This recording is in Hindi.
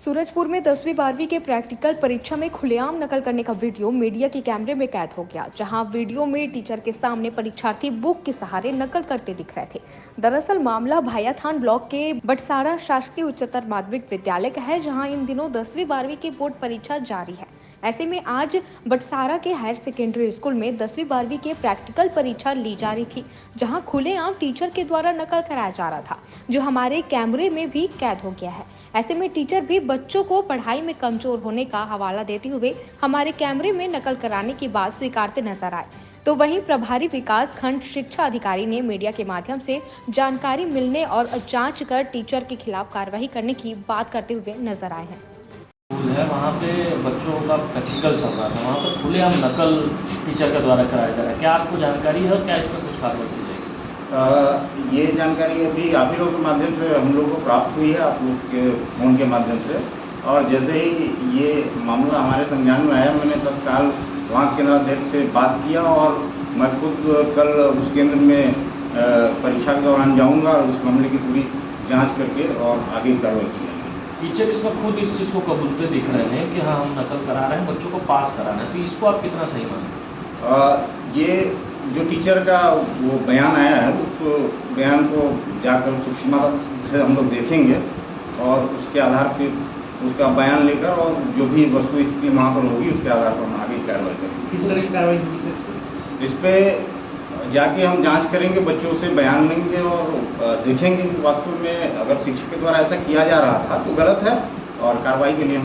सूरजपुर में 10वीं 12वीं के प्रैक्टिकल परीक्षा में खुलेआम नकल करने का वीडियो मीडिया के कैमरे में कैद हो गया, जहां वीडियो में टीचर के सामने परीक्षार्थी बुक के सहारे नकल करते दिख रहे थे। दरअसल मामला भायाथान ब्लॉक के बटसारा शासकीय उच्चतर माध्यमिक विद्यालय का है, जहां इन दिनों 10वीं 12वीं की बोर्ड परीक्षा जारी है। ऐसे में आज बटसारा के हायर सेकेंडरी स्कूल में 10वीं 12वीं के प्रैक्टिकल परीक्षा ली जा रही थी, जहां खुलेआम टीचर के द्वारा नकल कराया जा रहा था, जो हमारे कैमरे में भी कैद हो गया है। ऐसे में टीचर भी बच्चों को पढ़ाई में कमजोर होने का हवाला देते हुए हमारे कैमरे में नकल कराने की बात स्वीकारते नजर आए। तो वहीं प्रभारी विकास खंड शिक्षा अधिकारी ने मीडिया के माध्यम से जानकारी मिलने और जांच कर टीचर के खिलाफ कार्रवाई करने की बात करते हुए नजर आए हैं। स्कूल है, वहाँ पे बच्चों का प्रैक्टिकल चल रहा था, वहाँ पर खुलेआम नकल टीचर के द्वारा कराया जा रहा है। क्या आपको जानकारी है और क्या इसमें कुछ कार्रवाई की जाएगी? ये जानकारी अभी आप ही लोग के माध्यम से हम लोग को प्राप्त हुई है, आप लोग के फ़ोन के माध्यम से। और जैसे ही ये मामला हमारे संज्ञान में आया, मैंने तत्काल वहाँ केंद्राध्यक्ष से बात किया और मैं खुद कल उस केंद्र में परीक्षा के दौरान जाऊँगा और उस मामले की पूरी जाँच करके और आगे कार्रवाई की जाएगी। टीचर इसमें खुद इस चीज़ को कबूलते दिख रहे हैं कि हाँ, हम नकल करा रहे हैं, बच्चों को पास कराना है, तो इसको आप कितना सही मानते? ये जो टीचर का वो बयान आया है, उस बयान को जाकर सूक्ष्मता से हम लोग देखेंगे और उसके आधार पर उसका बयान लेकर और जो भी वस्तु स्थिति वहाँ पर होगी उसके आधार पर हम आगे कार्रवाई करेंगे। किस तरह की कार्रवाई होगी सर? इस पर जाके हम जांच करेंगे, बच्चों से बयान लेंगे और देखेंगे कि वास्तव में अगर शिक्षक के द्वारा ऐसा किया जा रहा था तो गलत है और कार्रवाई के लिए